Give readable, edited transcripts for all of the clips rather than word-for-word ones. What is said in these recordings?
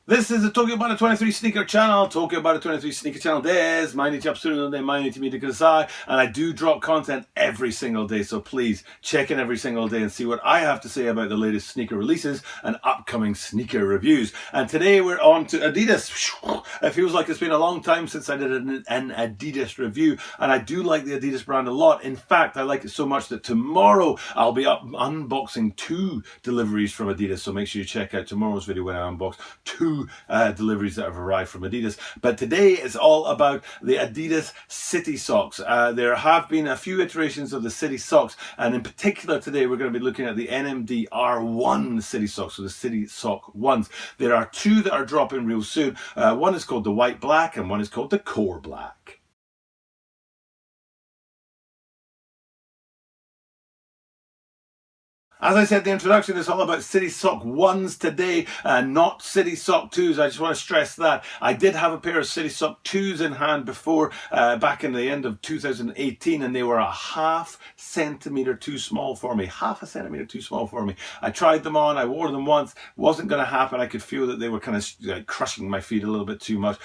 This is the Tokyo Bada 23 Sneaker Channel. Tokyo Bada 23 Sneaker Channel です。毎日アップするので毎日見てください。And I do drop content every single day, so please check in every single day and see what I have to say about the latest sneaker releases and upcoming sneaker reviews. And today we're on to Adidas. It feels like it's been a long time since I did an Adidas review, and I do like the Adidas brand a lot. In fact, I like it so much that tomorrow I'll be unboxing 2 deliveries from Adidas, so make sure you check out tomorrow's video when I unbox 2 deliveries that have arrived from Adidas. But today is all about the Adidas City Socks. There have been a few iterations of the City Socks, and in particular today we're going to be looking at the NMD R1 City Socks, so the City Sock ones. There are 2 that are dropping real soon. One is called the White Black and one is called the Core Black. As I said in the introduction, it's all about City Sock 1s today, not City Sock 2s. I just want to stress that. I did have a pair of City Sock 2s in hand before, back in the end of 2018, and they were a ½ centimetre too small for me. Half a centimetre too small for me. I tried them on, I wore them once, wasn't going to happen. I could feel that they were kind of crushing my feet a little bit too much.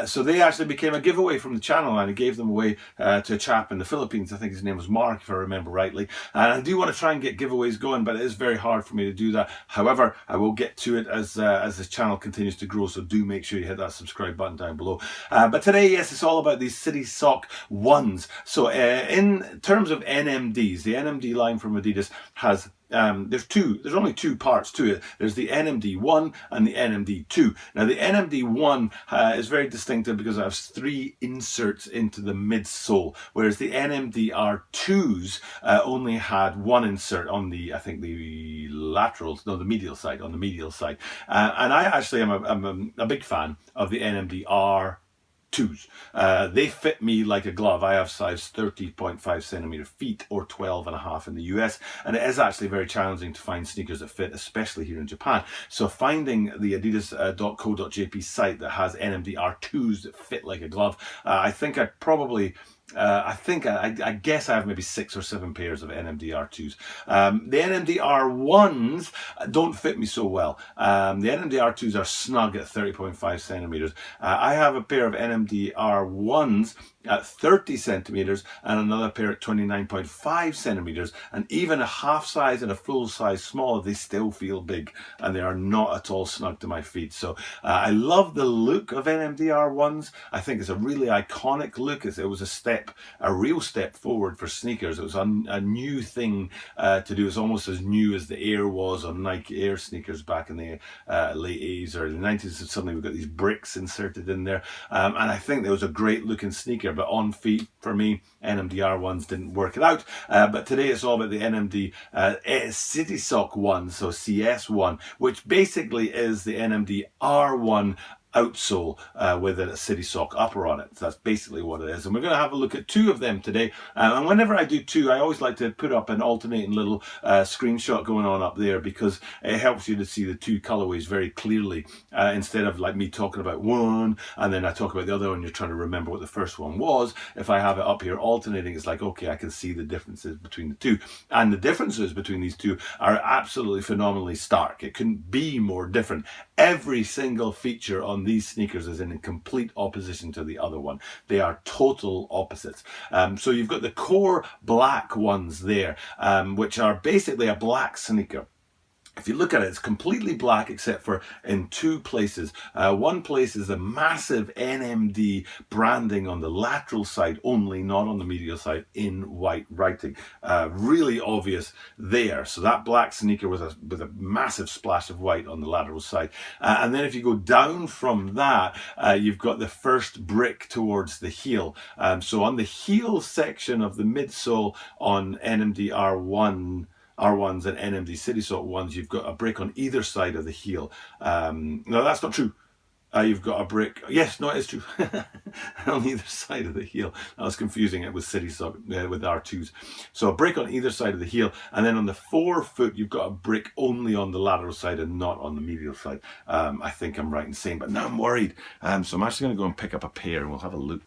So they actually became a giveaway from the channel, and I gave them away to a chap in the Philippines. I think his name was Mark, if I remember rightly. And I do want to try and get giveaways going, but it is very hard for me to do that. However, I will get to it as this channel continues to grow, so do make sure you hit that subscribe button down below. But today, yes, it's all about these City Sock 1s. So in terms of NMDs, the NMD line from Adidas has there's only 2 parts to it. There's the NMD 1 and the NMD 2. Now the NMD 1 is very distinctive because it has 3 inserts into the midsole, whereas the NMD R2s only had 1 insert on the, I think the laterals, no, the medial side, on the medial side. And I actually am a big fan of the NMD R2s. They fit me like a glove. I have size 30.5 centimetre feet or 12.5 in the US, and it is actually very challenging to find sneakers that fit, especially here in Japan. So finding the adidas.co.jp site that has NMD R2s that fit like a glove, I think I probably I guess I have maybe 6 or 7 pairs of NMD R2s. The NMD R1s don't fit me so well. The NMD R2s are snug at 30.5 centimeters. I have a pair of NMD R1s at 30 centimeters and another pair at 29.5 centimeters, and even a half size and a full size smaller, they still feel big and they are not at all snug to my feet. So I love the look of NMD R1s. I think it's a really iconic look. It was a real step forward for sneakers. It was a new thing to do. It's almost as new as the Air was on Nike Air sneakers back in the late 80s or the 90s. And suddenly we've got these bricks inserted in there, and I think there was a great looking sneaker. But on feet, for me, NMD R1s didn't work it out. But today it's all about the NMD City Sock 1, so CS1, which basically is the NMD R1 outsole with a City Sock upper on it. So that's basically what it is. And we're going to have a look at 2 of them today. And whenever I do 2, I always like to put up an alternating little screenshot going on up there, because it helps you to see the 2 colorways very clearly, instead of like me talking about one and then I talk about the other and you're trying to remember what the first one was. If I have it up here alternating, it's like, okay, I can see the differences between the 2. And the differences between these 2 are absolutely phenomenally stark. It couldn't be more different. Every single feature on these sneakers is in complete opposition to the other one. They are total opposites. So you've got the Core Black ones there, which are basically a black sneaker. If you look at it, it's completely black except for in 2 places. One place is a massive NMD branding on the lateral side only, not on the medial side, in white writing. Really obvious there. So that black sneaker with a massive splash of white on the lateral side. And then if you go down from that, you've got the first brick towards the heel. So on the heel section of the midsole on NMD R1s and NMD City Sock 1s, you've got a brick on either side of the heel. No, that's not true. You've got a brick. Yes, no, it is true. On either side of the heel. I was confusing it with City Sock with R2s. So a brick on either side of the heel, and then on the forefoot, you've got a brick only on the lateral side and not on the medial side. I think I'm right in saying, but now I'm worried. So I'm actually going to go and pick up a pair and we'll have a look.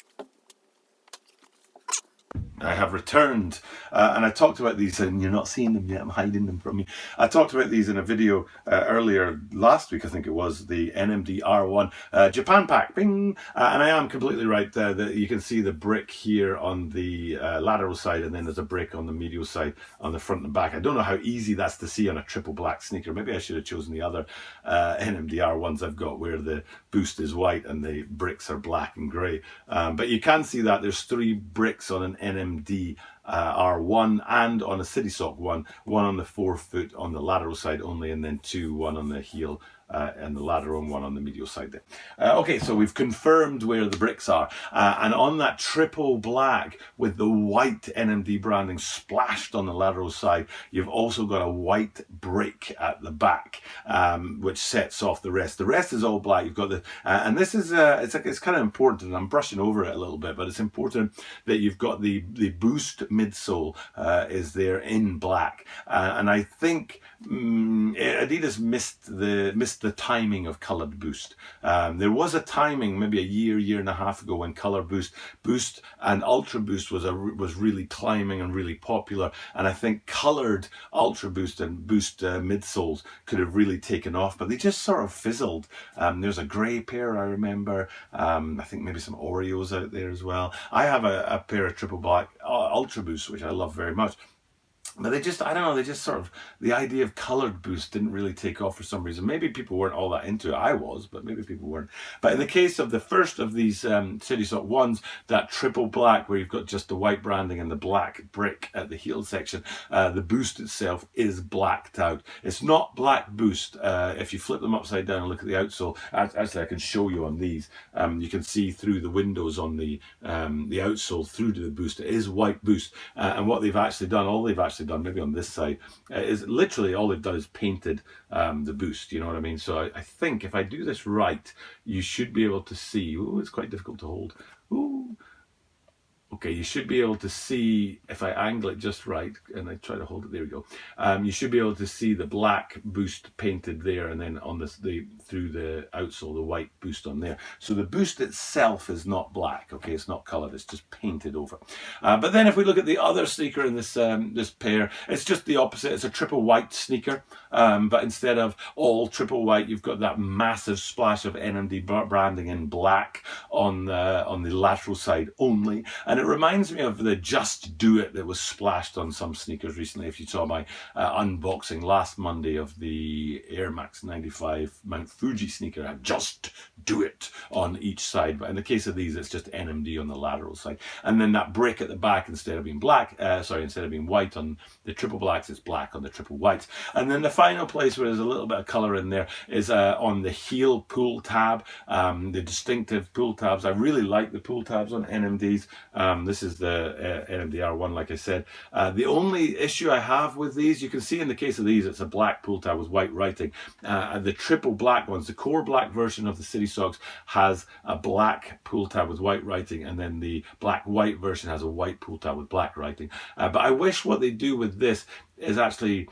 I have returned, and I talked about these, and you're not seeing them yet, I'm hiding them from you. I talked about these in a video earlier last week, I think it was, the NMD R1 Japan pack, bing! And I am completely right there, that you can see the brick here on the lateral side, and then there's a brick on the medial side on the front and back. I don't know how easy that's to see on a triple black sneaker. Maybe I should have chosen the other NMD R1s I've got, where the boost is white and the bricks are black and grey. But you can see that there's 3 bricks on an NMD R1 and on a City Sock one on the forefoot on the lateral side only, and then 2, one on the heel and the lateral, and 1 on the medial side there. Okay, so we've confirmed where the bricks are, and on that triple black with the white NMD branding splashed on the lateral side, you've also got a white brick at the back, which sets off the rest. The rest is all black. You've got the and this is it's kind of important, and I'm brushing over it a little bit, but it's important that you've got the boost midsole is there in black, and I think Adidas missed the timing of colored boost. There was a timing maybe a year and a half ago when color boost and ultra boost was really climbing and really popular, and I think colored ultra boost and boost midsoles could have really taken off, but they just sort of fizzled. There's a grey pair, I remember. I think maybe some Oreos out there as well. I have a pair of triple black ultra boosts, which I love very much. But they just, I don't know, they just sort of, the idea of coloured boost didn't really take off for some reason. Maybe people weren't all that into it. I was, but maybe people weren't. But in the case of the first of these City Sock ones, that triple black where you've got just the white branding and the black brick at the heel section, the boost itself is blacked out. It's not black boost. If you flip them upside down and look at the outsole, actually I can show you on these, you can see through the windows on the outsole through to the boost. It is white boost. And what they've actually done, all they've actually done, maybe on this side, is literally all they've done is painted the boost, you know what I mean? So I think if I do this right, you should be able to see. Ooh, it's quite difficult to hold. Ooh. Okay, you should be able to see, if I angle it just right, and I try to hold it, there we go. You should be able to see the black boost painted there, and then on through the outsole, the white boost on there. So the boost itself is not black, okay? It's not coloured, it's just painted over. But then if we look at the other sneaker in this this pair, it's just the opposite. It's a triple white sneaker, but instead of all triple white, you've got that massive splash of NMD branding in black on the lateral side only. And it reminds me of the Just Do It that was splashed on some sneakers recently. If you saw my unboxing last Monday of the Air Max 95 Mount Fuji sneaker, I have Just Do It on each side. But in the case of these, it's just NMD on the lateral side. And then that brick at the back, instead of being black, instead of being white on the triple blacks, it's black on the triple whites. And then the final place where there's a little bit of colour in there is on the heel pull tab, the distinctive pull tabs. I really like the pull tabs on NMDs. This is the NMD R1, like I said. The only issue I have with these, you can see in the case of these, it's a black pull tab with white writing. The triple black ones, the core black version of the City Socks has a black pull tab with white writing, and then the black white version has a white pull tab with black writing. But I wish what they do with this is actually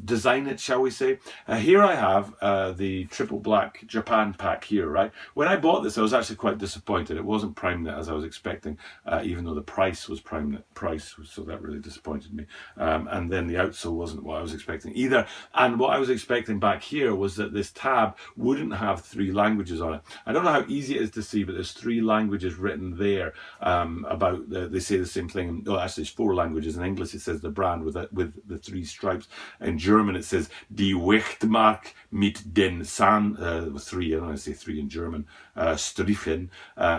design it, shall we say. Here I have the triple black Japan pack here, right? When I bought this, I was actually quite disappointed. It wasn't prime knit as I was expecting, even though the price was prime knit price, so that really disappointed me. And then the outsole wasn't what I was expecting either. And what I was expecting back here was that this tab wouldn't have 3 languages on it. I don't know how easy it is to see, but there's 3 languages written there about, they say the same thing. Oh, actually it's 4 languages. In English it says the brand with the 3 stripes. In German it says Die Wechtmark mit den Sand, 3, I don't know, I say 3 in German, Strichen.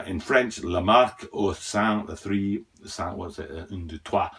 In French, La Marque au Saint, 3, Saint, what's it, un, deux, trois,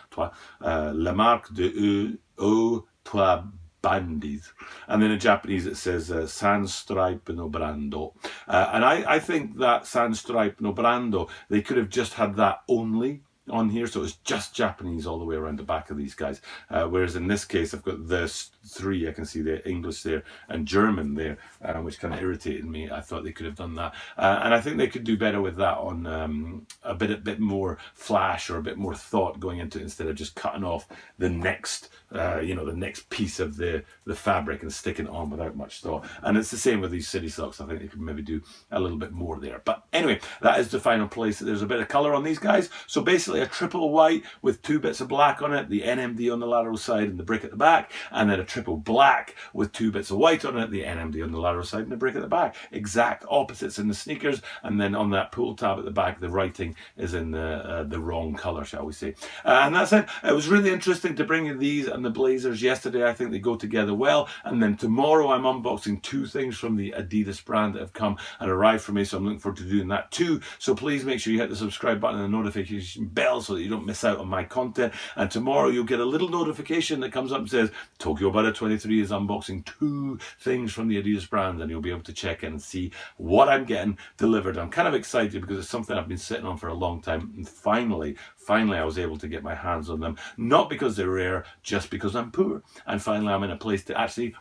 La Marque de au trois bandis. And then in Japanese it says San Stripe no Brando. And I think that San Stripe no Brando, they could have just had that only on here, so it's just Japanese all the way around the back of these guys, whereas in this case I've got this 3, I can see the English there and German there, which kind of irritated me. I thought they could have done that, and I think they could do better with that on a bit more flash or a bit more thought going into it, instead of just cutting off the next the next piece of the fabric and sticking it on without much thought. And it's the same with these City Socks. I think they could maybe do a little bit more there. But anyway, that is the final place. There's a bit of colour on these guys. So basically a triple white with 2 bits of black on it, the NMD on the lateral side and the brick at the back, and then a triple black with 2 bits of white on it, the NMD on the lateral side and the brick at the back. Exact opposites in the sneakers, and then on that pull tab at the back, the writing is in the wrong colour, shall we say. And that's it. It was really interesting to bring you these and the blazers yesterday. I think they go together well. And then tomorrow I'm unboxing 2 things from the Adidas brand that have come and arrived for me, so I'm looking forward to doing that too. So please make sure you hit the subscribe button and the notification bell so that you don't miss out on my content. And tomorrow you'll get a little notification that comes up and says Tokyo Butter 23 is unboxing 2 things from the Adidas brand, and you'll be able to check in and see what I'm getting delivered. I'm kind of excited because it's something I've been sitting on for a long time, and finally I was able to get my hands on them, not because they're rare, just because I'm poor. And finally I'm in a place to actually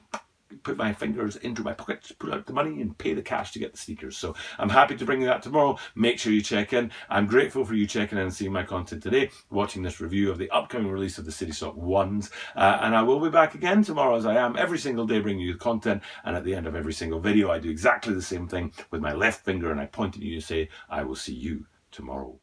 put my fingers into my pockets, pull out the money and pay the cash to get the sneakers. So I'm happy to bring you that tomorrow. Make sure you check in. I'm grateful for you checking in and seeing my content today, watching this review of the upcoming release of the City Sock 1s. And I will be back again tomorrow, as I am every single day, bringing you content. And at the end of every single video, I do exactly the same thing with my left finger, and I point at you and say, I will see you tomorrow.